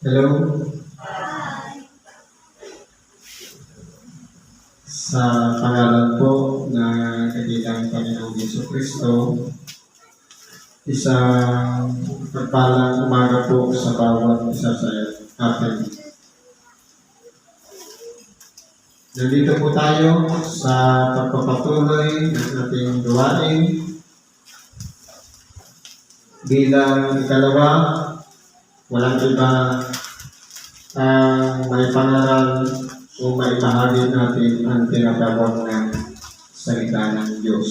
Hello, sa pangalan po na kaibigang Panginoong Jesucristo, isang pagpalang umaga po sa bawat isa sa atin. Nandito po tayo sa pagpapatuloy ng ating gawain bilang ikalawa, walang iba ang may pangaral o may bahagi natin ang tinatawag na salita ng Diyos.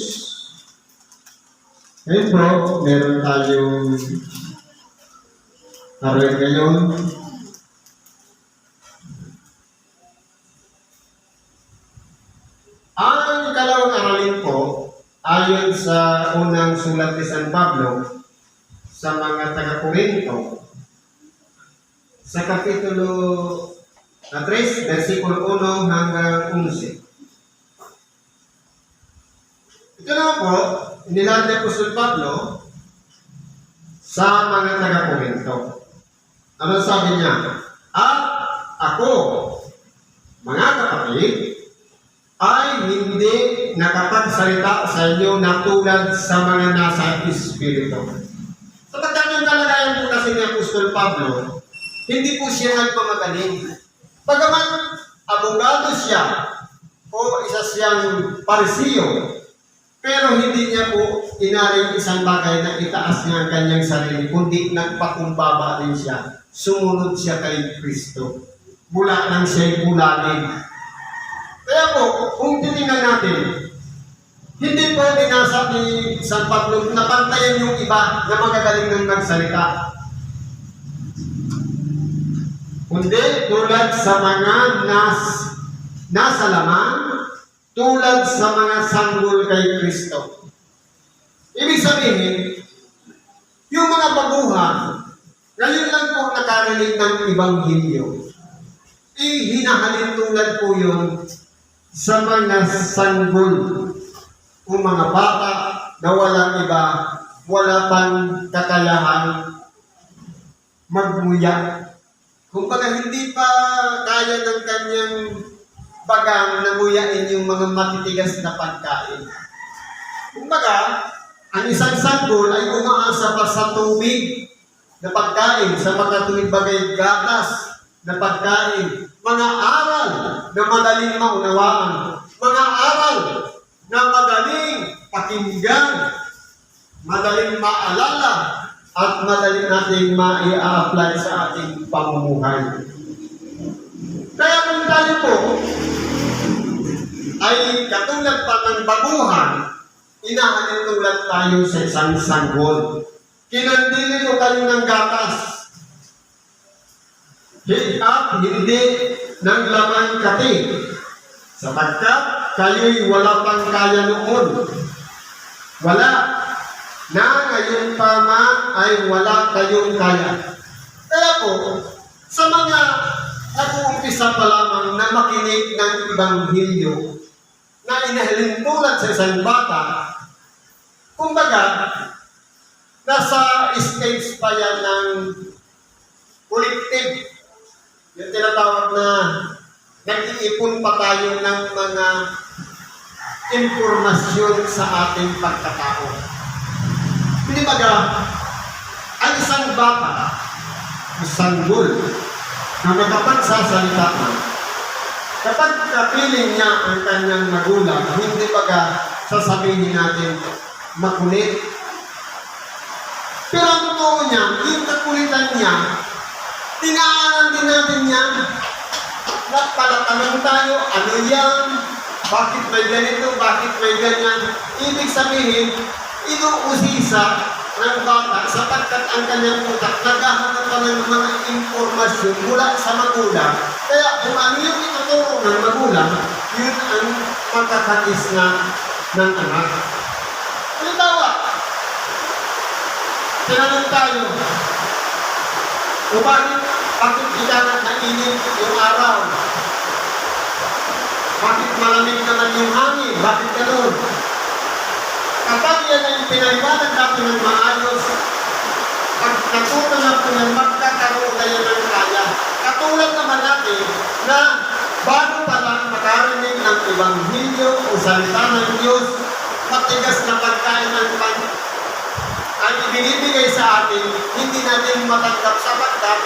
Ngayon po, meron tayong aralin ngayon. Ang ikalawang aralin po, ayon sa unang sulat ni San Pablo sa mga taga-Korinto, sa Kapitulo 3, versikulo 1 hanggang 11. Ito na po, inilaan ni Apostol Pablo sa mga taga-Korinto. Ano sabi niya? At ako, mga kapatid, ay hindi nakapagsalita sa inyo na tulad sa mga nasa Espiritu. Sa pagkakang kalagayan po kasi ni Apostol Pablo, hindi po siya nagpamagaling. Bagaman abogado siya o isa siyang parisiyo, pero hindi niya po inaring isang bagay na itaas niya ang kanyang sarili, kundi nagpakumbaba rin siya. Sumunod siya kay Kristo. Mula nang siya'y bulalin. Kaya po, kung titingnan natin, hindi po dinasa ni San Pablo na pantayan yung iba na magagaling ng magsalita. Kundi tulad sa mga nasa laman, tulad sa mga sanggol kay Kristo. Ibig sabihin, yung mga baguhan, ngayon lang po nakarinig ng Ebanghelyo. Hinahalin tulad po yun sa mga sanggol o mga bata na walang iba, wala pang kakayahan magmuya. Kung baga hindi pa kaya ng kanyang bagang namuyain yung mga matitigas na pagkain. Kung baga, ang isang sanggol ay umaasa pa sa tubig na pagkain, sa mga tuwid bagay gatas na pagkain, mga aral na madaling maunawaan, mga aral na madaling pakinggan, madaling maalala, at madaling natin ma-i-apply sa ating pamumuhay. Kaya kung tayo po ay katulad pa ng baguhan, inahalin tulad tayo sa isang sanggol. Kinandili ko kayo ng gatas at hindi ng laman kati, sapagkat kayo'y wala pang kaya noon. Wala na ngayon pa nga ay wala kayong kaya. Kaya po, sa mga nag-uumpisa pa lamang na makinig ng Ebanghelyo na inahalin tulad sa isang bata, kumbaga, nasa stage pa yan ng collective. Yung tinatawag na nag-iipon pa tayo ng mga impormasyon sa ating pagkatao. Hindi baga, ang isang bata, isang sanggol, na makapagsasalita na, kapag kapiling niya ang kanyang magulang, hindi baga sasabihin natin makulit. Pero ang totoo niya, yung kakulitan niya, tinaanan din natin niya. Nagpalatanong tayo, ano yan? Bakit may ganito? Bakit may ganyan? Ibig sabihin, inuusisa ng bata sapagkat ang kanyang utak naghahanap pa ng mga impormasyon mula sa magulang. Kaya kung ano yung ituturo ng magulang, yun ang makakatis na ng anak. Halimbawa, tinanong tayo, o bakit ikanat na init yung araw? Bakit malamig naman yung hangin? Bakit gano'n? Kapag yan ay pinaliwanag natin ng maayos, pag natuto na po yan, magkakaroon kayo ng kaya. Katulad naman natin na bago pa lang makarinig ng Ebanghelyo o salita ng Diyos, matigas na pagkain ng ang ibinibigay sa atin, hindi natin matanggap sapagkat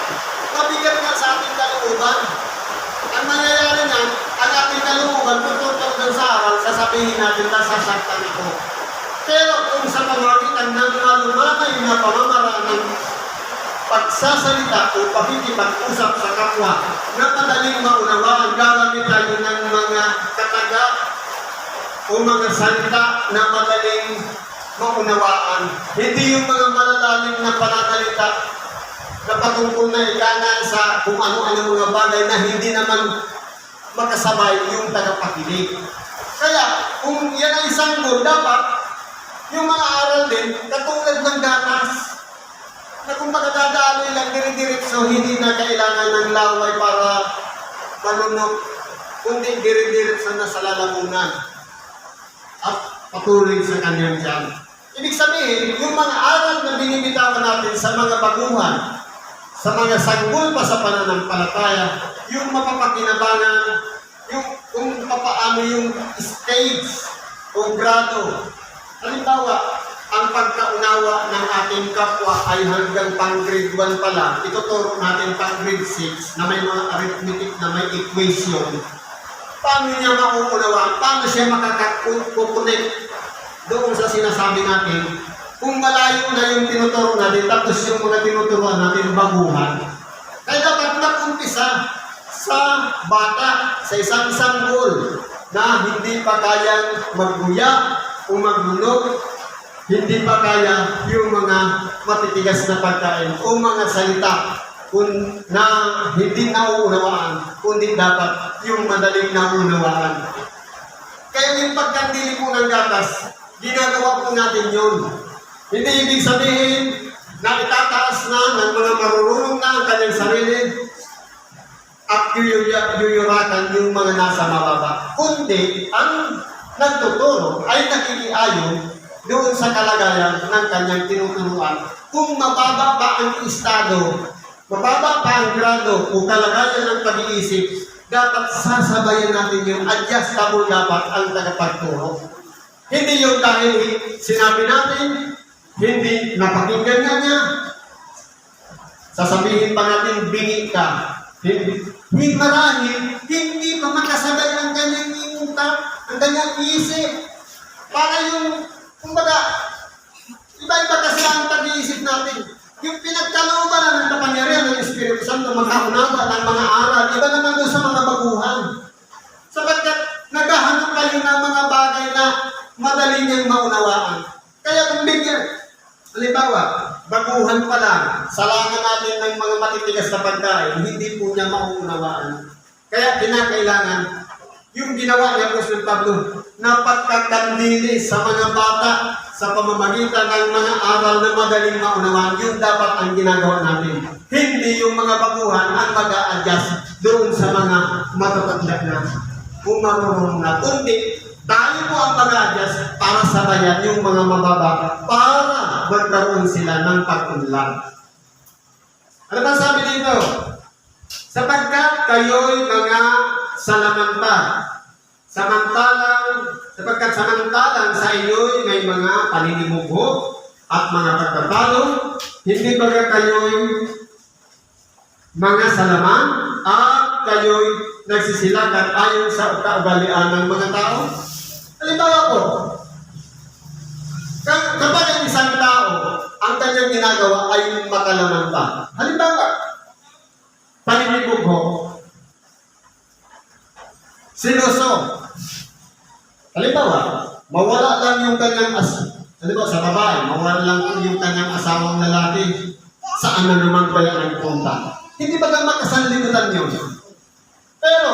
mabigat nga sa ating kalooban. Ang mangyayari na, ang ating kalooban, tututong sa aral, sasabihin natin na sasaktan ito. Pero kung sa pamagitan ng malumanay na pamamaraan ng pagsasalita o pakikipag-usap sa kapwa na madaling maunawaan, gagamit tayo ng mga kataga o mga salita na madaling maunawaan. Hindi yung mga malalalim na pananalita na patungkol na ikanan sa kung ano-ano mga bagay na hindi naman makasabay yung tagapakinig. Kaya, kung yan ay sanggol, dapat yung mga aral din, katulad ng gatas, na kung makadadaloy lang diri-diretso, hindi na kailangan ng laway para malunok, kundi diri-diretso na sa lalamunan at patuloy sa kanyang tiyan. Ibig sabihin, yung mga aral na binibitawan natin sa mga baguhan, sa mga sanggol pa sa pananampalataya, yung mapapakinabangan, yung kung papaano yung stage o grado. Halimbawa, ang pagkaunawa ng ating kapwa ay hanggang pang grade 1 pa lang. Ituturo natin pang grade 6 na may mga arithmetic na may equation. Paano niya mauunawaan? Paano siya makakakukunik doon sa sinasabi natin? Kung malayo na yung tinuturo natin, tapos yung mga tinuturuan natin baguhan. Kaya dapat mag-umpisa sa bata, sa isang sanggol na hindi pa kayang magbuya o maglunog, hindi pa kaya yung mga matitigas na pagkain o mga salita na hindi nauunawaan, kundi dapat yung madaling nauunawaan. Kaya yung pagkandili po ng gatas, ginagawa po natin yun. Hindi ibig sabihin na itataas na ng mga marurunong na ang kanyang sarili at yuyurakan yung mga nasa mababa. Kundi ang nagtuturo ay nakikiayon doon sa kalagayan ng kanyang tinuturuan. Kung mababa pa ang estado, mababa pa ang grado o kalagayan ng pag-iisip, dapat sasabayan natin yung adjustable dapat ang tagapagturo. Hindi yung dahil sinabi natin, hindi napakinggan nga niya, sasabihin pa natin, bingi ka. Hindi marahil, hindi pa makasabay ang kanyang imutak, ang kanyang isip. Para yung, kumbaga, iba-iba kasi ang pag-iisip natin. Yung pinagkalooban na ng kapangyarihan ng Espiritu Santo, magkaunawa ng mga aral, iba naman doon sa mga baguhan. Sapagkat naghahanap kayo ng mga bagay na madali niyang maunawaan. Kaya kung bigyan, halimbawa, baguhan pa lang, salangan natin ng mga matitigas na pagkain, hindi po niya maunawaan. Kaya kinakailangan, yung ginawa ni Apostol Pablo, na pagkakandili sa mga bata sa pamamagitan ng mga aral na madaling maunawaan, yun dapat ang ginagawa natin. Hindi yung mga baguhan ang mag-a-adjust doon sa mga matatanda na umarunong na. Kundi, tayo po ang mag-a-adjust para sabayan yung mga mababata para magkaroon sila ng pag-unlad. Ano ba sabi dito? Sapagkat kayo'y mga salamanta. Sapagkat samantalang sa inyo'y may mga paninimugho at mga pagtatalo, hindi ba kayo'y mga salaman at kayo'y nagsisilakat ayon sa kaugalian ng mga tao? Halimbawa po, kapag ang isang tao, ang kanyang ginagawa ay makalamanta. Halimbawa, paninimugho, siloso. Halimbawa, mawala lang yung kanyang halimbawa sa babae, mawala lang yung kanyang asawang lalaki, saan na naman kaya nagpunta? Hindi ba kang makasanlimutan yun? Pero,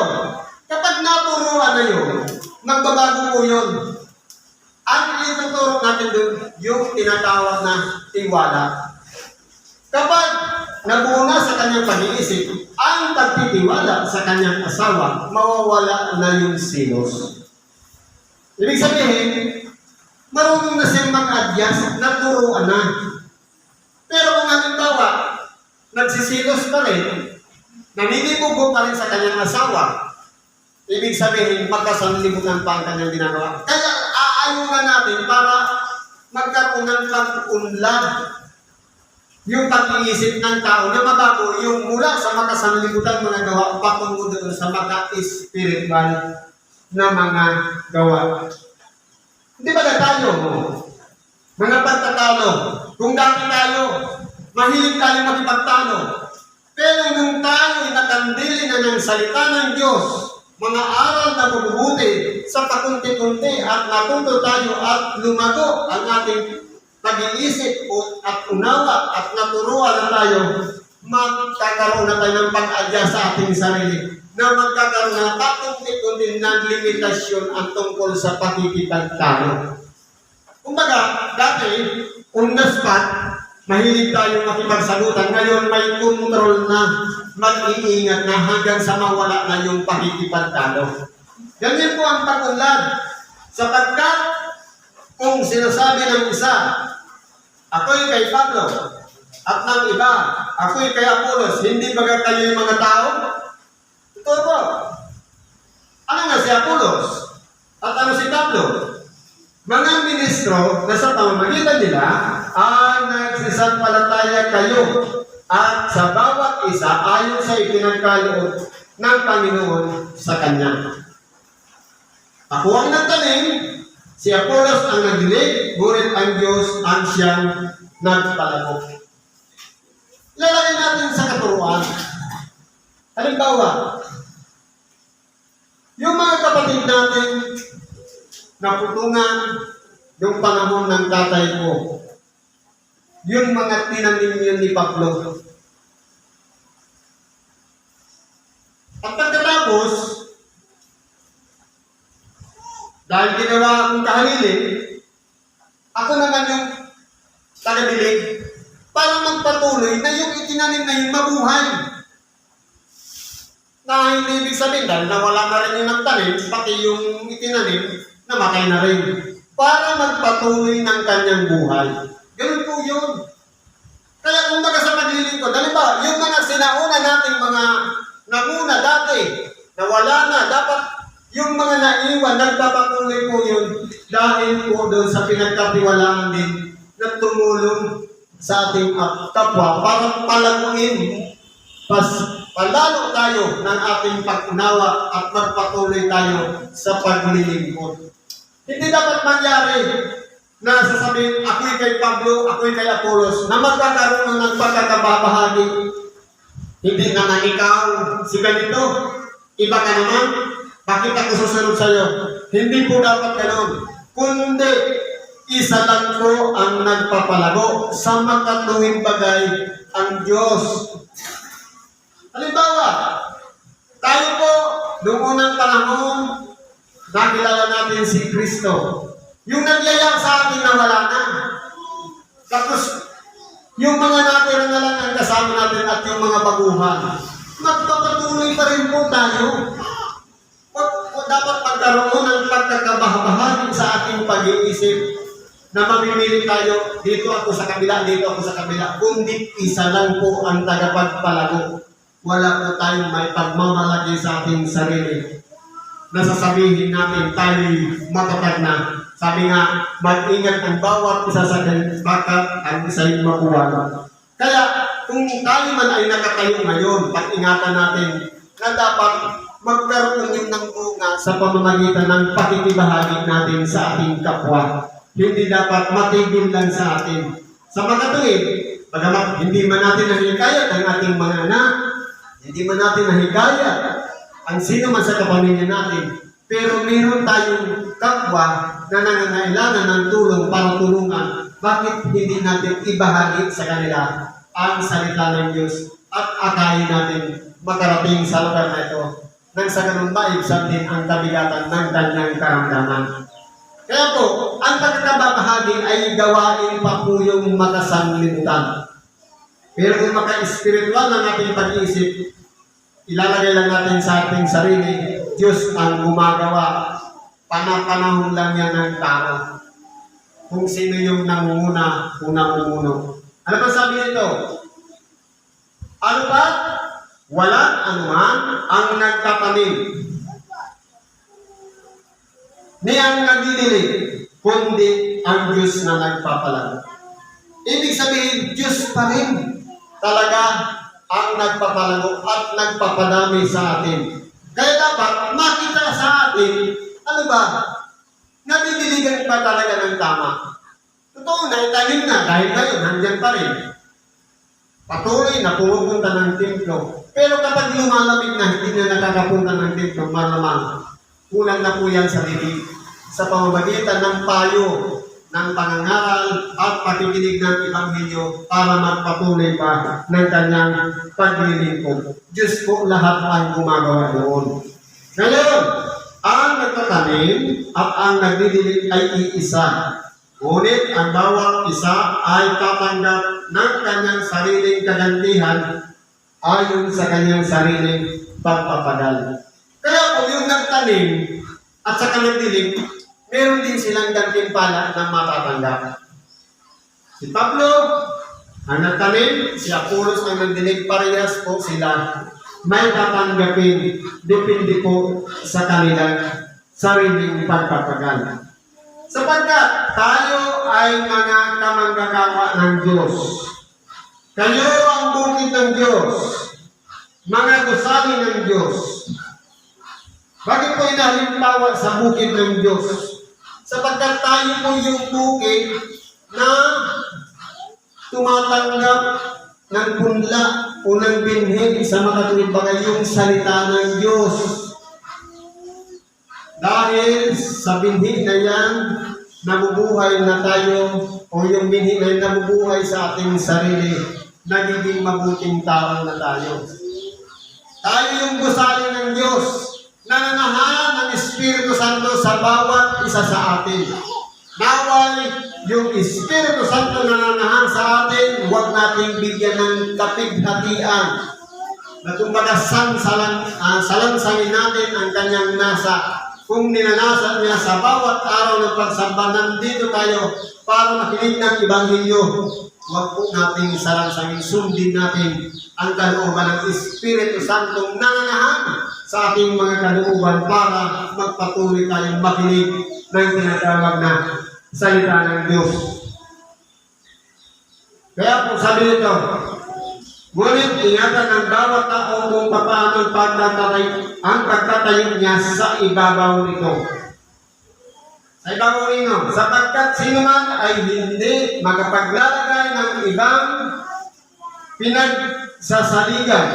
kapag naturuan na yun, magbabago po yun. Ang ituturo natin doon, yung tinatawag na tiwala. Kapag nabuna sa kanyang pag-iisip, ang pagtitiwala sa kanyang asawa, mawawala na yung silos. Ibig sabihin, marunong na siyang mag-adjust, naturuan na. Pero kung halimbawa, nagsisilos pa rin, naninibugo pa rin sa kanyang asawa, ibig sabihin, magkasanlibutan pa ang kanyang ginagawa. Kaya aayunan natin para magkaroon ng pag-unlad yung pag-iisip ng tao na mabago yung mula sa makasanlibutan mga gawa patungo doon sa maka-spiritual na mga gawa. Hindi ba na tayo, mga pagtatalo, kung dati tayo, mahilig tayo makipagtalo, pero nung tayo nakandili na ng salita ng Diyos, mga aral na mabubuti sa pakunti-kunti at natuto tayo at lumago ang ating pag-iisip at unawa at naturuan na tayo, magkakaroon na tayo ng pag-adya sa ating sarili na magkakaroon na pakunti-kunti ng limitasyon ang tungkol sa pakikipagtalo. Kumbaga, dati, on the spot, mahilig tayo makipagsagutan. Ngayon, may control na mag-iingat na hanggang sa mawala na yung pakikipagtalo. Ganyan po ang pag-unlad. Sapagkat, kung sinasabi ng isa, ako'y kay Pablo, at ng iba, ako'y kay Apolos, hindi ba kayo yung mga tao? Ito po. Ano nga si Apolos? At ano si Pablo? Mga ministro na sa pamamagitan nila ay nagsisampalataya kayo at sa bawat isa ayon sa ipinagkaloob ng Panginoon sa Kanya. Ako ang nagtanim, si Apolos ang nagdilig, ngunit ang Diyos ang siyang nagpalago. Lalagay natin sa katuruan. Halimbawa, yung mga kapatid natin naputungan yung panahon ng tatay ko, yung mga tinanim yun ni Pablo. At pagkatapos, dahil ginawa akong kahalilin, ako naman yung tagadilig para magpatuloy na yung itinanim na yung mabuhay. Na hindi ibig sabihin, dahil nawala na rin yung nagtanim, pati yung itinanim, namatay na rin. Para magpatuloy ng kanyang buhay. Ganun po yun. Kaya kung baga sa paglilingkod, dahil ba, yung mga sinauna nating mga nanguna dati, nawala na, dapat yung mga naiwan, nagpapatuloy po yun dahil po doon sa pinagkatiwalaan din na tumulong sa ating kapwa para palaguin, palalo tayo ng ating pag-unawa at magpatuloy tayo sa paglilingkod. Hindi dapat mangyari na sasabihin, ako'y kay Pablo, ako'y kay Apolos, na magkakaroon ng pagkakababahagi. Hindi naman ikaw, si ganito, iba ka naman, bakit ako susunod sa'yo? Hindi po dapat ganoon. Kundi, isa lang po ang nagpapalago sa makatuwing bagay ang Diyos. Halimbawa, tayo po, noong unang panahon, nakilala natin si Kristo. Yung nagyaya sa atin na wala na. Tapos, yung mga natira na lang ang kasama natin at yung mga baguhan, magpapatuloy pa rin po tayo. Dapat magkaroon ng pagkakabahabahagi sa ating pag-iisip na mamimili tayo, dito ako sa kabila, dito ako sa kabila. Kundi isa lang po ang tagapagpalago. Wala po tayong may pagmamalagi sa ating sarili. Nasasabihin natin tayo'y matatag na. Sabi nga, mag-ingat ang bawat isa sa bakat ang isa'y makuha. Kaya, kung tayo man ay nakatayo ngayon, pag-ingatan natin na dapat magkaroon yun ng bunga sa pamamagitan ng pakikibahagi natin sa ating kapwa. Hindi dapat matigil lang sa atin. Sa makatuwid, pagamat hindi man natin nahikayat ang ating mga anak, hindi man natin nahikayat ang sino man sa kapamilya natin, pero meron tayong kapwa na nangangailangan ng tulong para tulungan. Bakit hindi natin ibahagi sa kanila ang salita ng Diyos at akayin natin makarating sa lugar na ito nang sa ganun maibsan din ang kabigatan ng kanyang karamdaman. Kaya po, ang pagkakabahagi ay gawain pa po yung makasanglibutan. Pero kung maka-spiritual ng ating pag-iisip, ilalagay lang natin sa ating sarili, Diyos ang gumagawa. Panapanahon lang yan ng tao. Kung sino yung nangunguna, kung nangumuno. Ano pa sabi nito? Ano pa? walang anuman ang nagtatanim, ni ang nagdidilig, kundi ang Diyos na nagpapalago. Ibig sabihin, Diyos pa rin talaga ang nagpapalago at nagpapadami sa atin. Kaya dapat makita sa atin, ano ba, nadidiligan pa talaga ng tama. Totoo na, itanim na, dahil ngayon, nandyan pa rin. Patuloy na pumupunta ng templo. Pero kapag lumalamig na, hindi na nakakapunta ng templo, malamang, kulang na po yan sa bibig. Sa pamamagitan ng payo, ng pangangaral at pakikinig ng Ebanghelyo para magpatuloy pa ng kanyang paglilingkod. Diyos po lahat ang gumagawa noon. Ngayon, ang nagtatanim at ang nagdidilig ay iisa. Ngunit ang bawat isa ay tatanggap ng kanyang sariling kagantihan ayon sa kanyang sariling pagpapagal. Kaya po yung nagtanim at sa nagdilig, meron din silang gantimpala na matatanggap. Si Pablo ang nagtanim, si Apollos ang nagdilig, parehas po sila may tatanggapin, depende po sa kanilang sariling pagpapagal. Sapagkat tayo ay mga kamanggagawa ng Diyos. Kayo ang bukid ng Diyos, mga gusali ng Diyos. Bakit po inahalimbawa sa bukid ng Diyos? Sapagkat tayo po yung bukid na tumatanggap ng punla o ng binhi sa makatuwid bagay yung salita ng Diyos. Dahil sa binhi na yan, nabubuhay na tayo o yung binhi na nabubuhay sa ating sarili, nagiging mabuting tao na tayo. Tayo yung gusali ng Diyos, nananahan ng Espiritu Santo sa bawat isa sa atin. Naway, yung Espiritu Santo nananahan sa atin, huwag nating bigyan ng kapighatian. Na kumbaga salansangin natin ang kanyang nasa. Kung ninanasa niya sa bawat araw ng pagsamba, nandito tayo para makinig ng Ebanghelyo. Huwag po nating salansangin, sundin natin ang kalooban ng Espiritu Santong nananahan sa ating mga kalooban para magpatuloy tayong makinig ng tinatawag na salita ng Diyos. Kaya po sabi nito, ngunit ingatan ng bawat tao kung paano ang pagtatayo niya sa ibabaw nito. Sa ibabaw nito, sapagkat sino man ay hindi makapaglalagay ng ibang pinagsasaligan,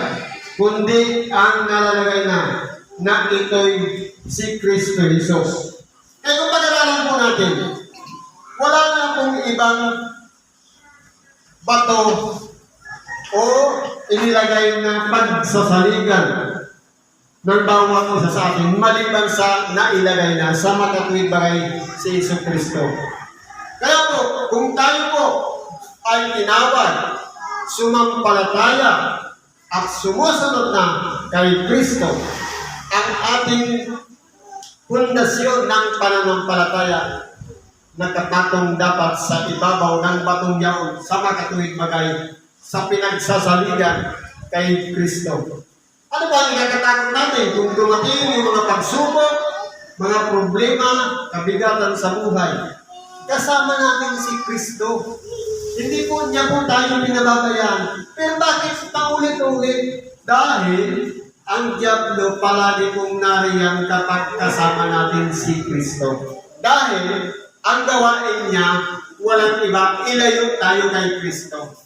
kundi ang nalalagay na ito'y si Kristo Jesus. Kaya kung pag-aralan po natin, wala na pong ibang bato o inilagay na pagsasaligan ng bawat isa sa atin, maliban sa nailagay na sa makatuwid bagay si Yesu Kristo. Kaya po, kung tayo po ay tinawag, sumampalataya, at sumusunod na kay Kristo, ang ating pundasyon ng pananampalataya nakapatong dapat sa ibabaw ng batong yaon sa makatuwid bagay sa pinagsasaligan kay Kristo. Ano ba ang nakakatakot natin kung dumating yung mga pagsubok, mga problema, kabigatan sa buhay? Kasama natin si Kristo. Hindi po niya po tayo pinababayaan. Pero bakit paulit-ulit? Dahil ang diablo palagi pong nariyan kapag kasama natin si Kristo. Dahil ang gawain niya, walang iba, ilayo tayo kay Kristo.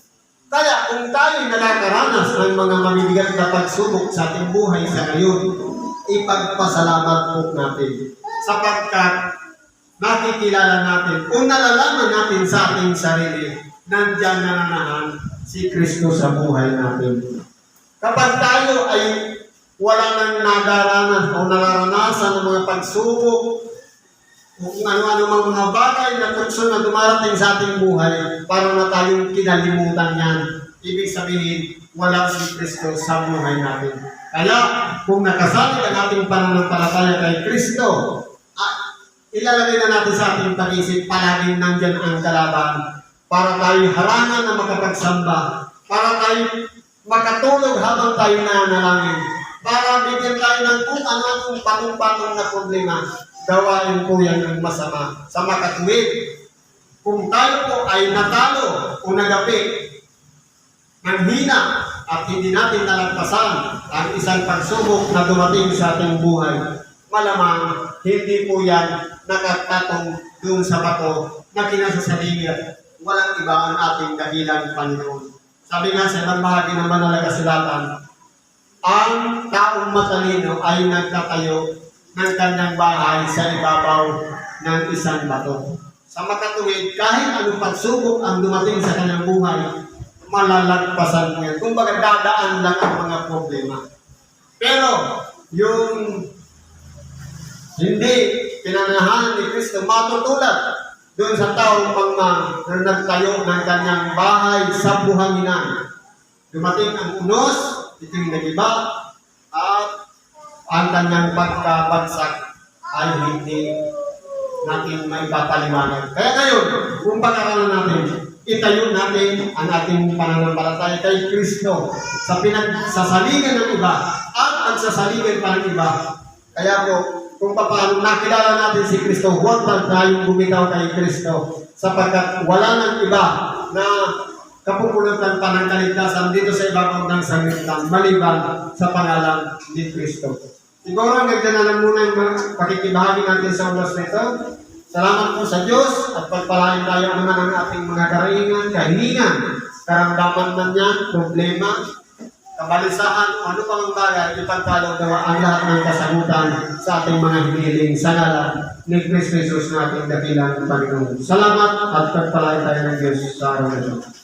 Kaya kung tayo nakakaranas ng mga mabibigat na pagsubok sa ating buhay sa ngayon, ipagpasalamat po natin. Sapagkat nakikilala natin, kung nalalaman natin sa ating sarili, nandiyan nananahan si Kristo sa buhay natin. Kapag tayo ay wala nang nadaranas o nararanasan ng mga pagsubok, kung ano-ano mga bagay na tukso na dumarating sa ating buhay, para na tayong kinalimutan yan. Ibig sabihin, wala si Kristo sa buhay natin. Kaya, kung nakasali ang ating pananampalataya kay Kristo, ilalagay na natin sa ating pag-isip, palaging nandyan ang kalaban para tayo harangan na makapagsamba, para tayo makatulog habang tayo nananalangin para bigyan tayo ng kung ano-anong patong-patong na problema. Gawain po yan ng masama sa makatuwid. Kung tayo po ay natalo o nagapi ng hina at hindi natin nalagpasan ang isang pagsubok na dumating sa ating buhay, malamang hindi po yan nakatatong doon sa bato na kinasasabihan. Walang iba ang ating dahilan, Panginoon. Sabi nga sa ibang bahagi ng Banal na Kasulatan, ang taong matalino ay nagtatayo ng kanyang bahay sa ibabaw ng isang bato. Sa makatuwid, kahit anong pagsubok ang dumating sa kanyang buhay, malalagpasan mo yan. Kung baga dadaan lang ang mga problema. Pero, yung hindi pinanahan ni Kristo, matutulad doon sa taong pangmang na nagtayo ng kanyang bahay sa buhanginan. Dumating ang unos, ito'y nagiba, at ang kanyang pagkabagsak ay hindi natin maipapaliwanag. Kaya ngayon, kung pag-aralan natin, itayo natin ang ating pananampalataya kay Kristo sa pinagsasalingan ng iba at ang sasaligan pa ng iba. Kaya po, kung paano nakilala natin si Kristo, huwag na tayong bumitaw kay Kristo sapagkat wala nang iba na kapupulutan pa ng kaligtasan dito sa ibabaw ng sanglibutan maliban sa pangalan ni Kristo. Siguro hanggang na lang muna yung pakikibahagi natin sa oras na ito. Salamat po sa Diyos at pagpalain tayo naman ang ating mga karaingan, kahilingan, karamdaman man yan, problema, kabalisahan, ano pang bagay, ipagkalog nawa ang lahat ng kasagutan sa ating mga hinihiling sa ngalan ni Kristo Jesus na ating dakilang Panginoon. Salamat at pagpalain tayo ng Diyos sa araw na ito.